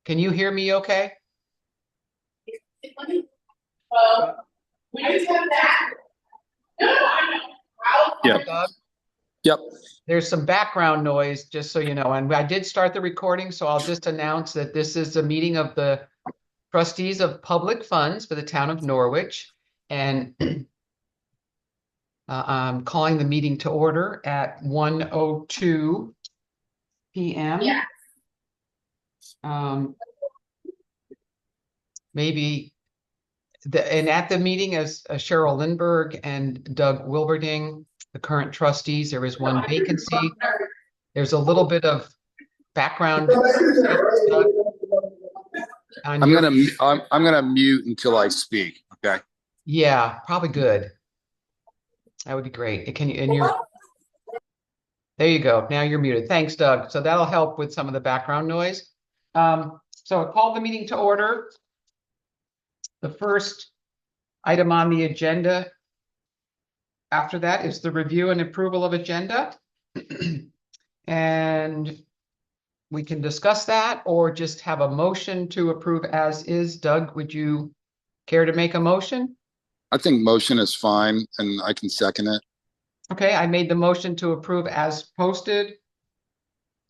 Can you hear me okay? We just have that. No, I know. Yep. Doug, Yep. there's some background noise, just so you know, and I did start the recording, so I'll just announce that this is a meeting of the trustees of public funds for the town of Norwich. And I'm calling the meeting to order at 1:02 p.m. Yeah. Maybe and at the meeting is Cheryl Lindbergh and Doug Wilberding, the current trustees. There is one vacancy. There's a little bit of background. Doug, on I'm your, gonna mute until I speak. Okay. yeah, probably good. That would be great. Can you, and you're, there you go. Now you're muted. Thanks, Doug. So that'll help with some of the background noise. So I called the meeting to order. The first item on the agenda after that is the review and approval of agenda. And we can discuss that or just have a motion to approve as is. Doug, would you care to make a motion? I think motion is fine, and I can second it. Okay, I made the motion to approve as posted.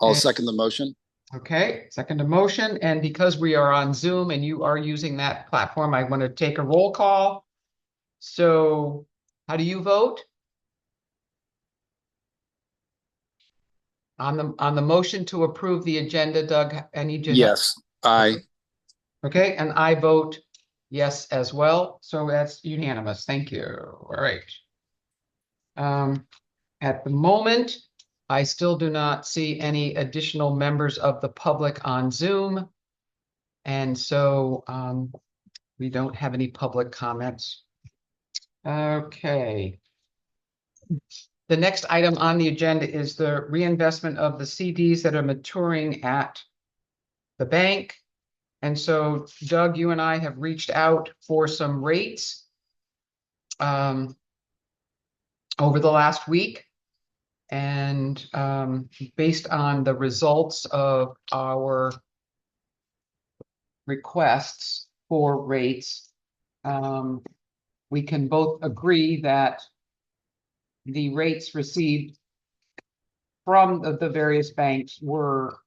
I'll And, second the motion. okay, second the motion. And because we are on Zoom and you are using that platform, I want to take a roll call. So how do you vote? On the motion to approve the agenda, Doug, I need you to Yes, I. okay, and I vote yes as well. So that's unanimous. Thank you. All right. At the moment, I still do not see any additional members of the public on Zoom. And so we don't have any public comments. Okay. The next item on the agenda is the reinvestment of the CDs that are maturing at the bank. And so Doug, you and I have reached out for some rates over the last week. And based on the results of our requests for rates, we can both agree that the rates received from the various banks were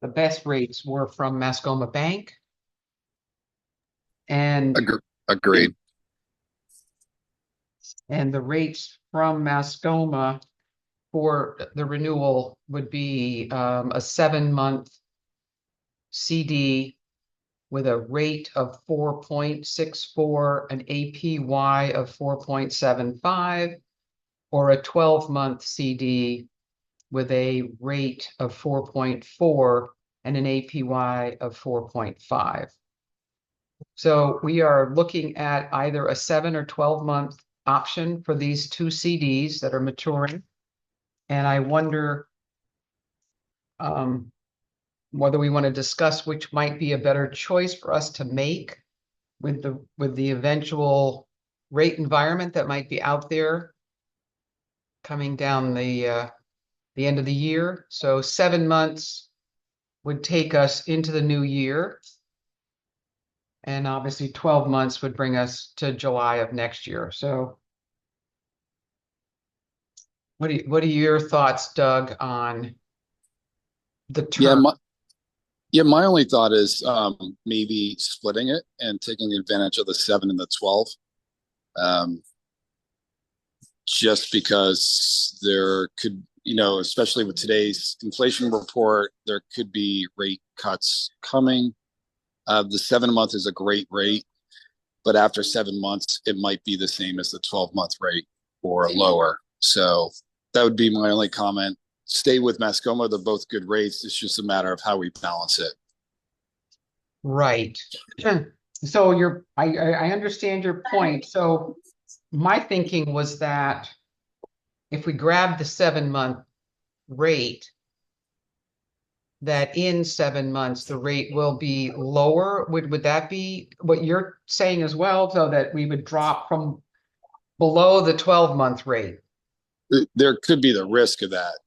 the best rates were from Mascoma Bank. And Agreed. And the rates from Mascoma for the renewal would be a 7-month CD with a rate of 4.64, an APY of 4.75, or a 12-month CD with a rate of 4.4 and an APY of 4.5. So we are looking at either a 7 or 12-month option for these two CDs that are maturing. And I wonder whether we want to discuss which might be a better choice for us to make with the eventual rate environment that might be out there coming down the end of the year. So 7 months would take us into the new year. And obviously 12 months would bring us to July of next year. So what are your thoughts, Doug, on the term? My only thought is maybe splitting it and taking advantage of the 7 and the 12. Just because there could, especially with today's inflation report, there could be rate cuts coming. The 7-month is a great rate, but after 7 months, it might be the same as the 12-month rate or lower. So that would be my only comment. Stay with Mascoma. They're both good rates. It's just a matter of how we balance it. Right. So I understand your point. So my thinking was that if we grab the 7-month rate, that in 7 months the rate will be lower. Would that be what you're saying as well? So that we would drop from below the 12-month rate? There could be the risk of that.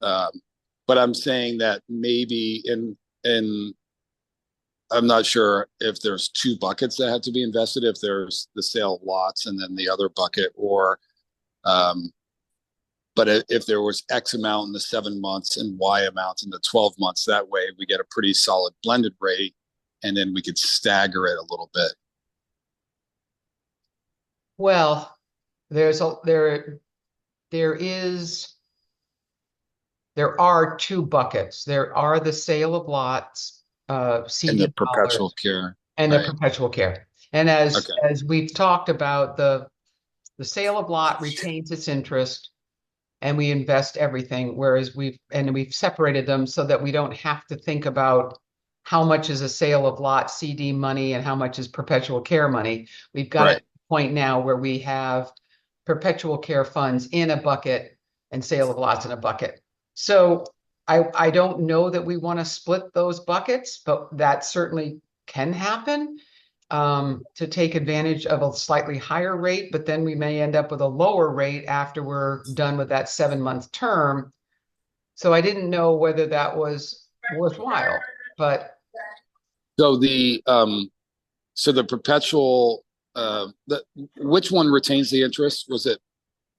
But I'm saying that maybe, and and I'm not sure if there's two buckets that have to be invested, if there's the sale of lots and then the other bucket, or um, but if there was X amount in the 7 months and Y amount in the 12 months, that way we get a pretty solid blended rate, and then we could stagger it a little bit. Well, there is there are two buckets. There are the sale of lots, And the CD perpetual dollars, care, and the right? perpetual care. And as Okay, as we've talked about, the sale of lot retains its interest and we invest everything, whereas we've separated them so that we don't have to think about how much is a sale of lot CD money and how much is perpetual care money. We've got it right. to the point now where we have perpetual care funds in a bucket and sale of lots in a bucket. So I don't know that we want to split those buckets, but that certainly can happen to take advantage of a slightly higher rate, but then we may end up with a lower rate after we're done with that 7 month term. So I didn't know whether that was worthwhile, but So the perpetual the which one retains the interest? Was it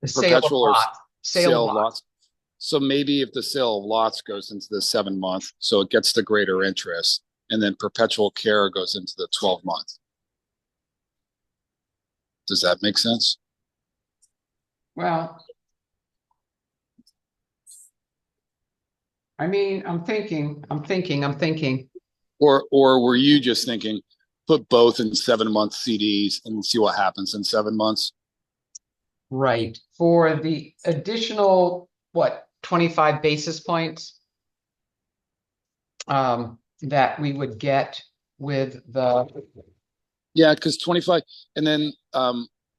the sale of perpetual or lots, sale of sale of lots. lots? So maybe if the sale of lots goes into the 7 month, so it gets the greater interest, and then perpetual care goes into the 12 month. Does that make sense? Well, I mean, I'm thinking. Or were you just thinking put both in 7 month CDs and see what happens in 7 months? Right. For the additional, what, 25 basis points that we would get with the, Yeah, because 25, and then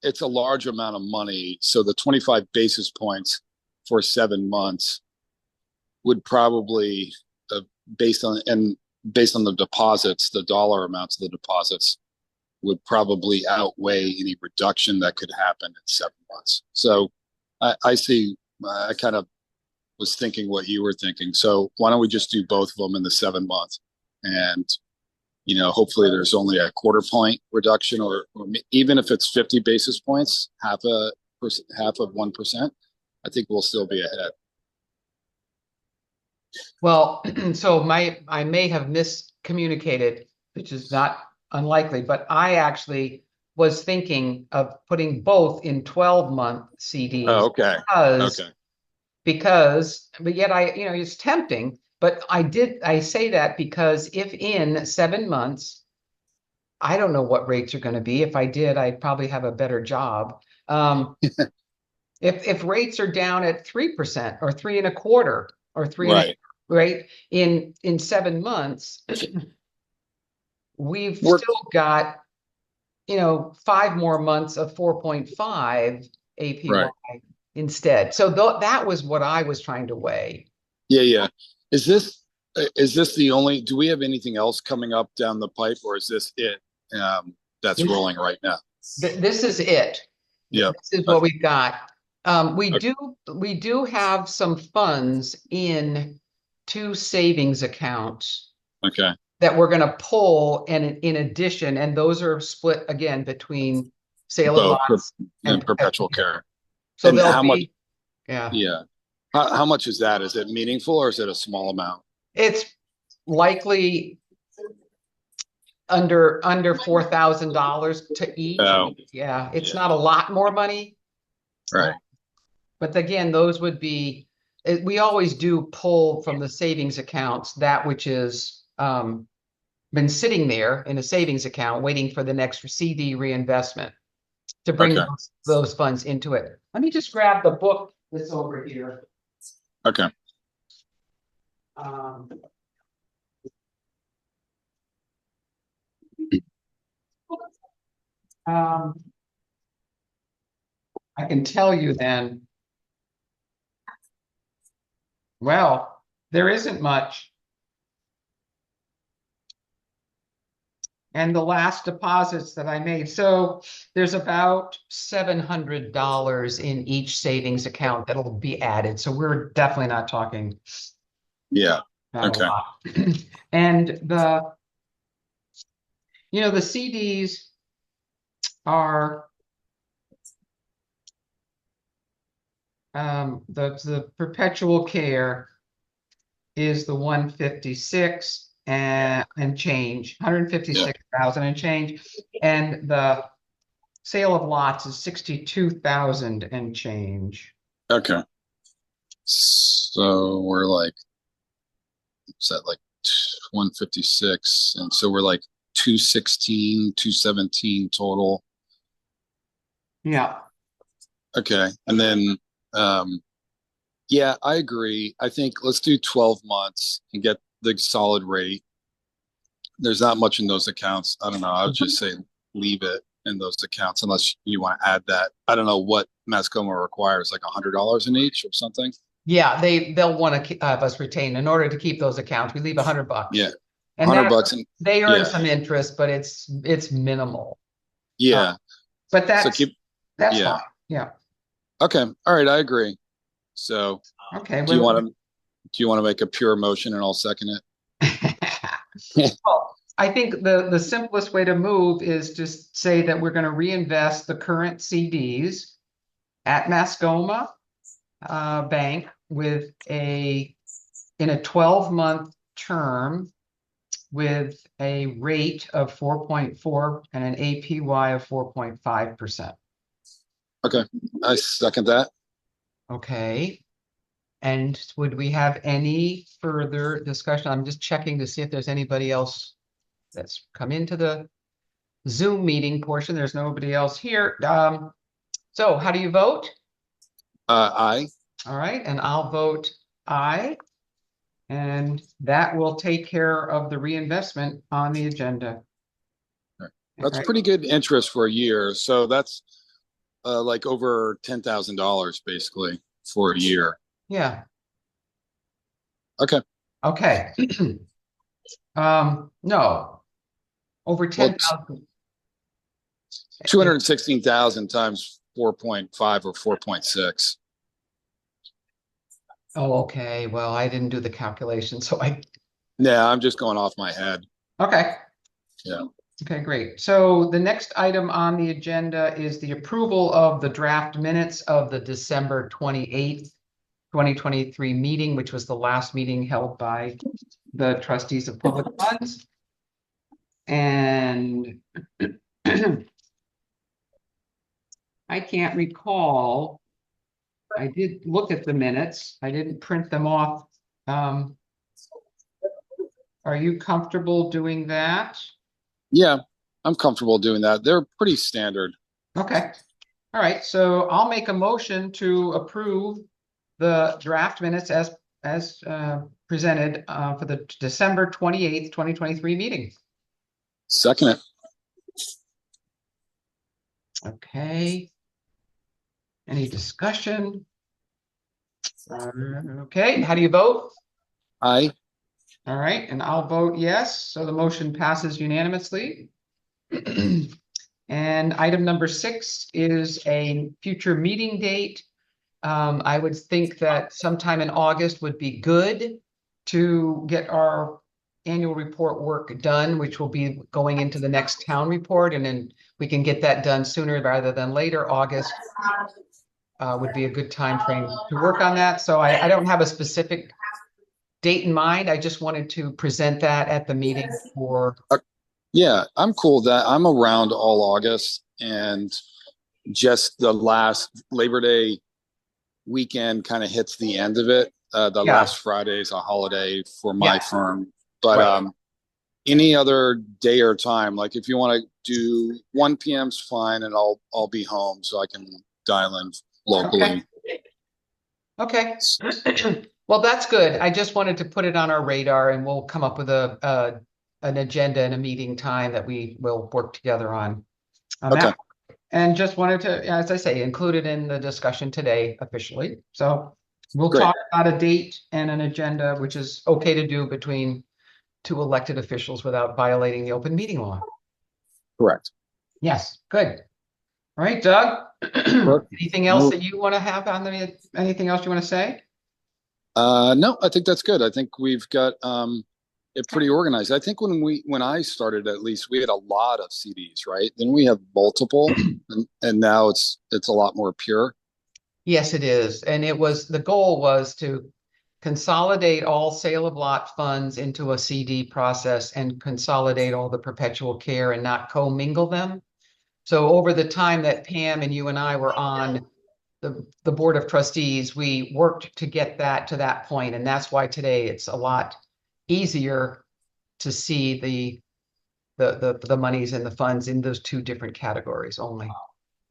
it's a large amount of money. So the 25 basis points for 7 months would probably, uh, based on the deposits, the dollar amounts of the deposits would probably outweigh any reduction that could happen in 7 months. So I see. I kind of was thinking what you were thinking. So why don't we just do both of them in the 7 month, and hopefully there's only a quarter point reduction, or even if it's 50 basis points, half of 1%. I think we'll still be ahead. well, so I may have miscommunicated, which is not unlikely, but I actually was thinking of putting both in 12-month Oh, CDs okay. because Okay. but yet it's tempting, but I say that because if in 7 months, I don't know what rates are going to be. If I did, I'd probably have a better job. If rates are down at 3% or 3.25% or three and a half, Right. right, in 7 months, we've We're still got 5 more months of 4.5 APY right. instead. So that was what I was trying to weigh. Yeah, yeah. Is this the only? Do we have anything else coming up down the pipe, or is this it? That's This, rolling right now. this is it. Yep. This is what Okay. we've got. We Okay. do have some funds in two savings accounts Okay. that we're going to pull and in addition, and those are split again between sale of Both lots and and perpetual perpetual care. care. So And they'll how much? be, yeah, Yeah. How much is that? Is it meaningful or is it a small amount? it's likely under $4,000 to each. Oh, Yeah, it's yeah. not a lot more money. Right. But again, those would be, we always do pull from the savings accounts that which is been sitting there in a savings account waiting for the next CD reinvestment to bring Okay. those funds into it. Let me just grab the book that's over here. Okay. Um, um, I can tell you then, well, there isn't much. And the last deposits that I made. So there's about $700 in each savings account that'll be added. So we're definitely not talking. Yeah. not a Okay. lot. And the CDs are the perpetual care is the 156 and change, Yeah. 156,000 and change. And the sale of lots is 62,000 and change. Okay. So we're like, is that like 156? And so we're like 216, 217 total. Yeah. Okay. And then, um, yeah, I agree. I think let's do 12 months and get the solid rate. There's not much in those accounts. I don't know. I would just say leave it in those accounts unless you want to add that. I don't know what Mascoma requires, like $100 in each or something. Yeah, they'll want to have us retain in order to keep those accounts. We leave $100, Yeah, and 100 that bucks and they earn yeah, some interest, but it's minimal. Uh, yeah. but So that's keep that's yeah. fine. Yeah. Okay. All right, I agree. So Okay. do you want to do you want to make a pure motion and I'll second it? Well, I think the simplest way to move is to say that we're going to reinvest the current CDs at Mascoma Bank with in a 12-month term with a rate of 4.4 and an APY of 4.5%. Okay, I second that. Okay. And would we have any further discussion? I'm just checking to see if there's anybody else that's come into the Zoom meeting portion. There's nobody else here. So how do you vote? Aye. All right, and I'll vote aye. And that will take care of the reinvestment on the agenda. All That's right. pretty good interest for a year. So that's like over $10,000 basically for a year. Yeah. Okay. Okay. No, over Well, 10,000. 216,000 times 4.5 or 4.6. Oh, okay. Well, I didn't do the calculation, so Yeah, I'm just going off my head. okay. Yeah. Okay, great. So the next item on the agenda is the approval of the draft minutes of the December 28th, 2023 meeting, which was the last meeting held by the trustees of public funds. And I can't recall. I did look at the minutes. I didn't print them off. Um, are you comfortable doing that? Yeah, I'm comfortable doing that. They're pretty standard. Okay. All right. So I'll make a motion to approve the draft minutes as presented for the December 28th, 2023 meeting. Second it. Okay. Any discussion? Okay. How do you vote? Aye. All right. And I'll vote yes. So the motion passes unanimously. And item number 6 is a future meeting date. I would think that sometime in August would be good to get our annual report work done, which will be going into the next town report, and then we can get that done sooner rather than later. August would be a good time frame to work on that. So I don't have a specific date in mind. I just wanted to present that at the meeting for. Yeah, I'm cool with that. I'm around all August and just the last Labor Day weekend kind of hits the end of it. The Yeah, last Friday is a holiday for my yeah, firm, but right. any other day or time, like if you want to do 1 p.m. is fine, and I'll be home so I can dial in Okay. locally. Okay. Well, that's good. I just wanted to put it on our radar, and we'll come up with an agenda and a meeting time that we will work together on Okay, that. And just wanted to, as I say, include it in the discussion today officially. So we'll great, talk about a date and an agenda, which is okay to do between two elected officials without violating the open meeting law. correct. Yes, good. All right, Doug. Look, Anything else no, that you want to have on anything else you want to say? No, I think that's good. I think we've got it pretty organized. I think when I started, at least we had a lot of CDs, right? Then we have multiple, and now it's a lot more pure. Yes, it is. And the goal was to consolidate all sale of lot funds into a CD process and consolidate all the perpetual care and not commingle them. So over the time that Pam and you and I were on the Board of Trustees, we worked to get that to that point, and that's why today it's a lot easier to see the monies and the funds in those two different categories only.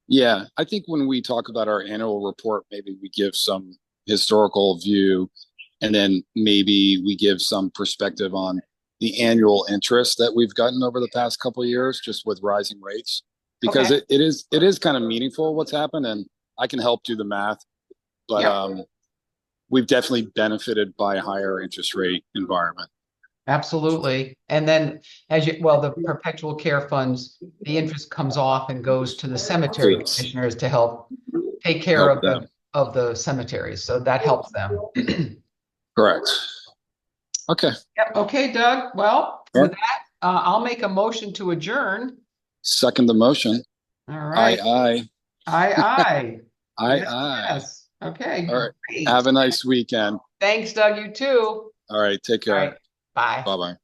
Yeah, I think when we talk about our annual report, maybe we give some historical view, and then maybe we give some perspective on the annual interest that we've gotten over the past couple of years, just with rising rates, because Okay. it is kind of meaningful what's happened, and I can help do the math, but Yep. we've definitely benefited by a higher interest rate environment. Absolutely. And then the perpetual care funds, the interest comes off and goes to the cemetery Please commissioners to help take care help of them. the cemeteries. So that helps them. Correct. Okay. Yep. Okay, Doug. Well, All with right. that, I'll make a motion to adjourn. Second the motion. All Aye, right. aye. Aye, aye. Aye, Yes, aye. yes. Okay, All right. great. Have a nice weekend. Thanks, Doug. You too. All right. Take All care. right. Bye. Bye bye.